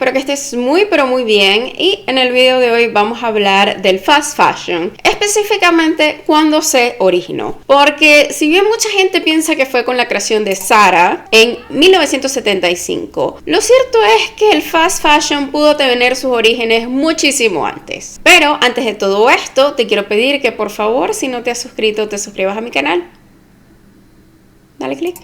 espero que estés muy pero muy bien y en el video de hoy vamos a hablar del fast fashion, específicamente cuando se originó. Porque si bien mucha gente piensa que fue con la creación de Zara en 1975, lo cierto es que el fast fashion pudo tener sus orígenes muchísimo antes. Pero antes de todo esto, te quiero pedir que por favor, si no te has suscrito, te suscribas a mi canal. Dale click.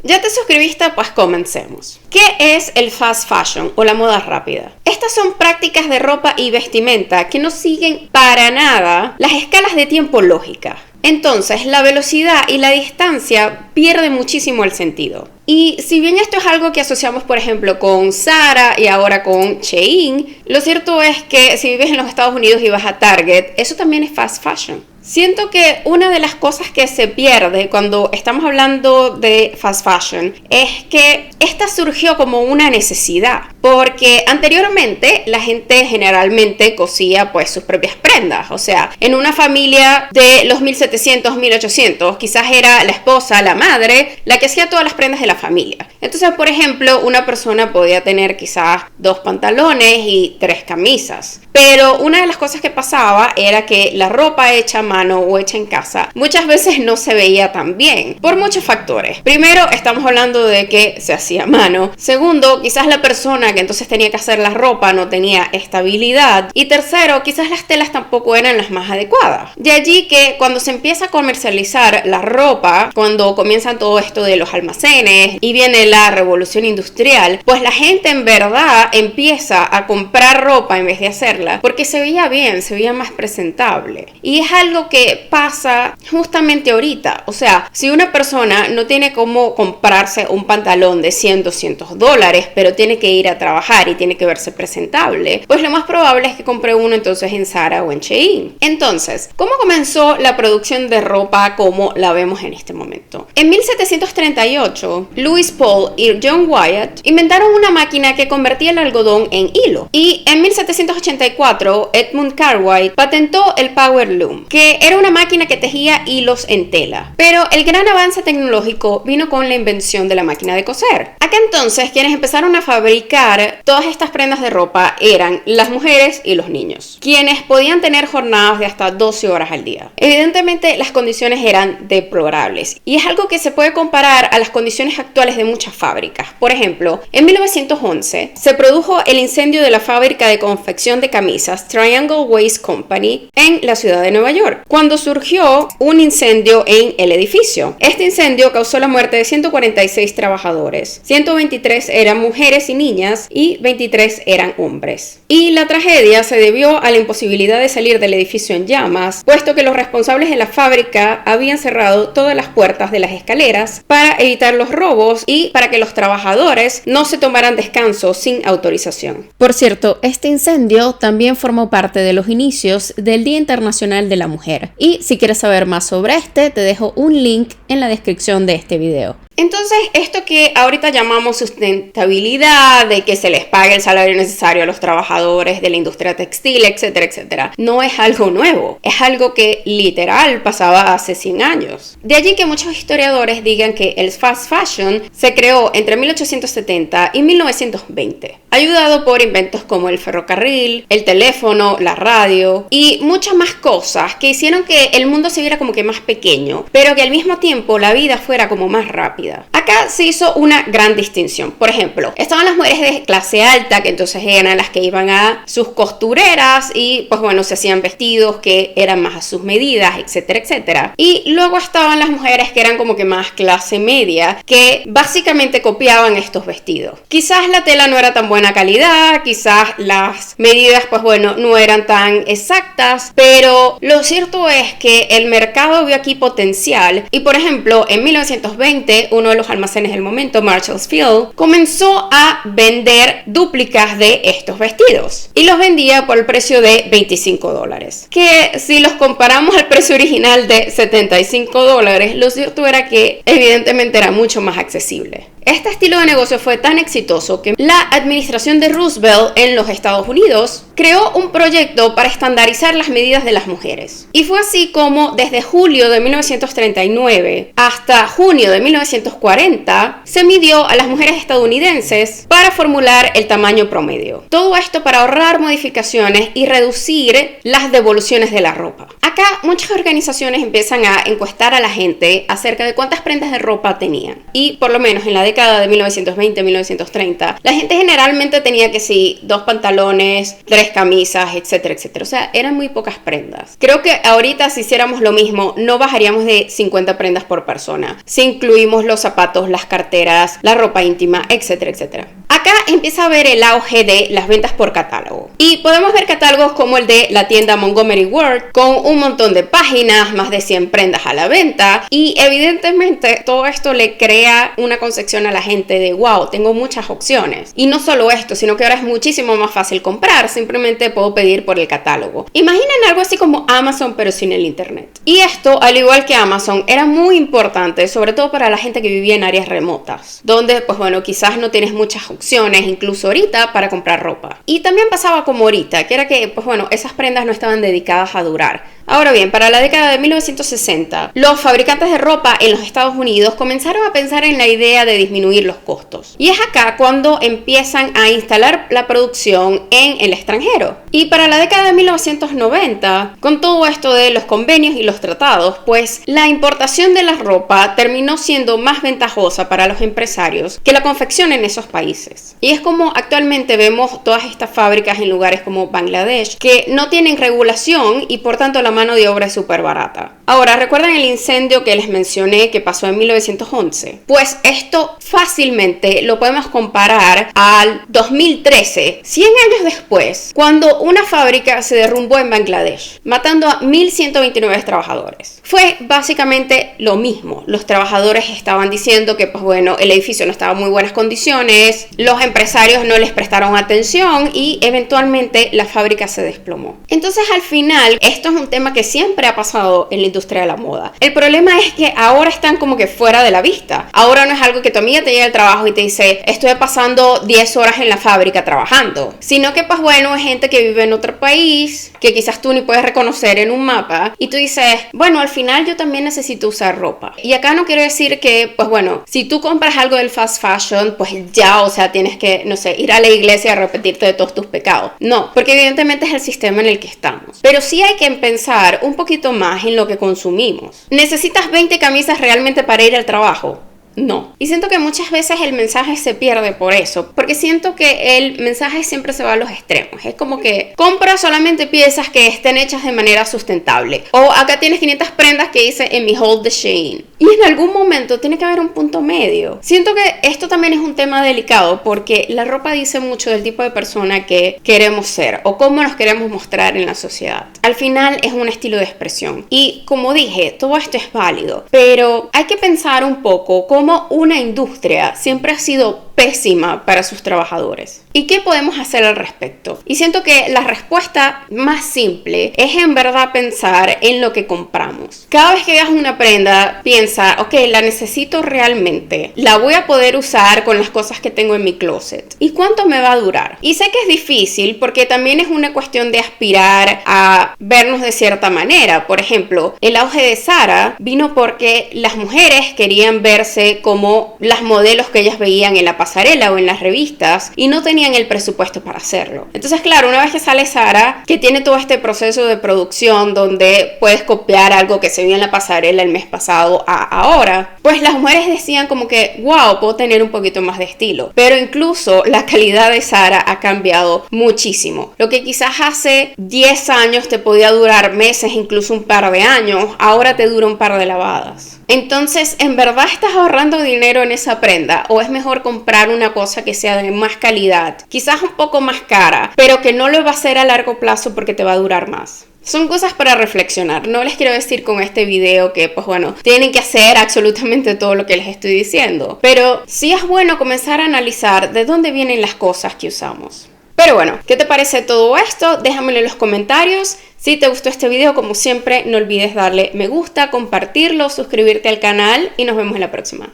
¿Ya te suscribiste? Pues comencemos. ¿Qué es el fast fashion o la moda rápida? Estas son prácticas de ropa y vestimenta que no siguen para nada las escalas de tiempo lógicas. Entonces, la velocidad y la distancia pierden muchísimo el sentido. Y si bien esto es algo que asociamos, por ejemplo, con Zara y ahora con Shein, lo cierto es que si vives en los Estados Unidos y vas a Target, eso también es fast fashion. Siento que una de las cosas que se pierde cuando estamos hablando de fast fashion es que esta surgió como una necesidad, porque anteriormente la gente generalmente cosía pues sus propias prendas, o sea, en una familia de los 1700, 1800, quizás era la esposa, la madre, la que hacía todas las prendas de la familia. Entonces, por ejemplo, una persona podía tener quizás 2 pantalones y 3 camisas, pero una de las cosas que pasaba era que la ropa hecha a mano o hecha en casa muchas veces no se veía tan bien por muchos factores. Primero, estamos hablando de que se hacía a mano. Segundo, quizás la persona que entonces tenía que hacer la ropa no tenía estabilidad. Y tercero, quizás las telas tampoco eran las más adecuadas. De allí que cuando se empieza a comercializar la ropa, cuando comienzan todo esto de los almacenes y viene la revolución industrial, pues la gente en verdad empieza a comprar ropa en vez de hacerla porque se veía bien, se veía más presentable. Y es algo que pasa justamente ahorita. O sea, si una persona no tiene cómo comprarse un pantalón de 100, 200 dólares, pero tiene que ir a trabajar y tiene que verse presentable, pues lo más probable es que compre uno entonces en Zara o en Shein. Entonces, ¿cómo comenzó la producción de ropa como la vemos en este momento? En 1738, Louis Paul y John Wyatt inventaron una máquina que convertía el algodón en hilo. Y en 1784, Edmund Cartwright patentó el Power Loom, que era una máquina que tejía hilos en tela. Pero el gran avance tecnológico vino con la invención de la máquina de coser. Acá entonces quienes empezaron a fabricar todas estas prendas de ropa eran las mujeres y los niños, quienes podían tener jornadas de hasta 12 horas al día. Evidentemente las condiciones eran deplorables y es algo que se puede comparar a las condiciones actuales de muchas fábricas. Por ejemplo, en 1911 se produjo el incendio de la fábrica de confección de camisas Triangle Waist Company en la ciudad de Nueva York, cuando surgió un incendio en el edificio. Este incendio causó la muerte de 146 trabajadores, 123 eran mujeres y niñas y 23 eran hombres. Y la tragedia se debió a la imposibilidad de salir del edificio en llamas, puesto que los responsables de la fábrica habían cerrado todas las puertas de las escaleras para evitar los robos y para que los trabajadores no se tomaran descanso sin autorización. Por cierto, este incendio también formó parte de los inicios del Día Internacional de la Mujer. Y si quieres saber más sobre este, te dejo un link en la descripción de este video. Entonces, esto que ahorita llamamos sustentabilidad, de que se les pague el salario necesario a los trabajadores de la industria textil, etcétera, etcétera, no es algo nuevo. Es algo que literal pasaba hace 100 años. De allí que muchos historiadores digan que el fast fashion se creó entre 1870 y 1920, ayudado por inventos como el ferrocarril, el teléfono, la radio y muchas más cosas que hicieron que el mundo se viera como que más pequeño, pero que al mismo tiempo la vida fuera como más rápida. Acá se hizo una gran distinción. Por ejemplo, estaban las mujeres de clase alta, que entonces eran las que iban a sus costureras y pues bueno, se hacían vestidos que eran más a sus medidas, etcétera, etcétera. Y luego estaban las mujeres que eran como que más clase media, que básicamente copiaban estos vestidos. Quizás la tela no era tan buena calidad, quizás las medidas pues bueno, no eran tan exactas, pero lo cierto es que el mercado vio aquí potencial y por ejemplo, en 1920 uno de los almacenes del momento, Marshalls Field, comenzó a vender dúplicas de estos vestidos y los vendía por el precio de 25 dólares, que si los comparamos al precio original de 75 dólares, lo cierto era que evidentemente era mucho más accesible. Este estilo de negocio fue tan exitoso que la administración de Roosevelt en los Estados Unidos creó un proyecto para estandarizar las medidas de las mujeres. Y fue así como desde julio de 1939 hasta junio de 1940 se midió a las mujeres estadounidenses para formular el tamaño promedio. Todo esto para ahorrar modificaciones y reducir las devoluciones de la ropa. Acá muchas organizaciones empiezan a encuestar a la gente acerca de cuántas prendas de ropa tenían. Y por lo menos en la década de 1920-1930, la gente generalmente tenía que sí, 2 pantalones, 3 camisas, etcétera, etcétera. O sea, eran muy pocas prendas. Creo que ahorita si hiciéramos lo mismo, no bajaríamos de 50 prendas por persona. Si incluimos los zapatos, las carteras, la ropa íntima, etcétera, etcétera. Acá empieza a ver el auge de las ventas por catálogo. Y podemos ver catálogos como el de la tienda Montgomery Ward, con un montón de páginas, más de 100 prendas a la venta. Y evidentemente todo esto le crea una concepción a la gente de wow, tengo muchas opciones. Y no solo esto, sino que ahora es muchísimo más fácil comprar. Simplemente puedo pedir por el catálogo. Imaginen algo así como Amazon, pero sin el internet. Y esto, al igual que Amazon, era muy importante, sobre todo para la gente que vivía en áreas remotas, donde, pues bueno, quizás no tienes muchas opciones, incluso ahorita, para comprar ropa. Y también pasaba como ahorita, que era que, pues bueno, esas prendas no estaban dedicadas a durar. Ahora bien, para la década de 1960, los fabricantes de ropa en los Estados Unidos comenzaron a pensar en la idea de disminuir los costos. Y es acá cuando empiezan a instalar la producción en el extranjero. Y para la década de 1990, con todo esto de los convenios y los tratados, pues la importación de la ropa terminó siendo más ventajosa para los empresarios que la confección en esos países. Y es como actualmente vemos todas estas fábricas en lugares como Bangladesh que no tienen regulación y por tanto la mano de obra es súper barata. Ahora, ¿recuerdan el incendio que les mencioné que pasó en 1911? Pues esto fácilmente lo podemos comparar al 2013, 100 años después, cuando una fábrica se derrumbó en Bangladesh, matando a 1.129 trabajadores. Fue básicamente lo mismo. Los trabajadores estaban diciendo que, pues bueno, el edificio no estaba en muy buenas condiciones, los empresarios no les prestaron atención y eventualmente la fábrica se desplomó. Entonces, al final, esto es un tema que siempre ha pasado en la industria de la moda. El problema es que ahora están como que fuera de la vista. Ahora no es algo que tu amiga te llega al trabajo y te dice, estoy pasando 10 horas en la fábrica trabajando, sino que pues bueno, es gente que vive en otro país, que quizás tú ni puedes reconocer en un mapa, y tú dices, bueno, al final yo también necesito usar ropa. Y acá no quiero decir que, pues bueno, si tú compras algo del fast fashion, pues ya, o sea, tienes que, no sé, ir a la iglesia a repetirte de todos tus pecados. No, porque evidentemente es el sistema en el que estamos. Pero sí hay que pensar un poquito más en lo que consumimos. ¿Necesitas 20 camisas realmente para ir al trabajo? No. Y siento que muchas veces el mensaje se pierde por eso, porque siento que el mensaje siempre se va a los extremos. Es como que compra solamente piezas que estén hechas de manera sustentable. O acá tienes 500 prendas que dice en mi Hold the Shane. Y en algún momento tiene que haber un punto medio. Siento que esto también es un tema delicado porque la ropa dice mucho del tipo de persona que queremos ser o cómo nos queremos mostrar en la sociedad. Al final es un estilo de expresión. Y como dije, todo esto es válido, pero hay que pensar un poco cómo una industria siempre ha sido pésima para sus trabajadores. ¿Y qué podemos hacer al respecto? Y siento que la respuesta más simple es en verdad pensar en lo que compramos. Cada vez que veas una prenda, piensa, ok, la necesito realmente. La voy a poder usar con las cosas que tengo en mi closet. ¿Y cuánto me va a durar? Y sé que es difícil porque también es una cuestión de aspirar a vernos de cierta manera. Por ejemplo, el auge de Zara vino porque las mujeres querían verse como las modelos que ellas veían en la pasarela o en las revistas y no tenían el presupuesto para hacerlo. Entonces, claro, una vez que sale Zara, que tiene todo este proceso de producción donde puedes copiar algo que se vio en la pasarela el mes pasado a ahora, pues las mujeres decían como que, wow, puedo tener un poquito más de estilo. Pero incluso la calidad de Zara ha cambiado muchísimo. Lo que quizás hace 10 años te podía durar meses, incluso un par de años, ahora te dura un par de lavadas. Entonces, ¿en verdad estás ahorrando dinero en esa prenda? ¿O es mejor comprar una cosa que sea de más calidad? Quizás un poco más cara, pero que no lo va a hacer a largo plazo porque te va a durar más. Son cosas para reflexionar. No les quiero decir con este video que, pues bueno, tienen que hacer absolutamente todo lo que les estoy diciendo. Pero sí es bueno comenzar a analizar de dónde vienen las cosas que usamos. Pero bueno, ¿qué te parece todo esto? Déjamelo en los comentarios. Si te gustó este video, como siempre, no olvides darle me gusta, compartirlo, suscribirte al canal y nos vemos en la próxima.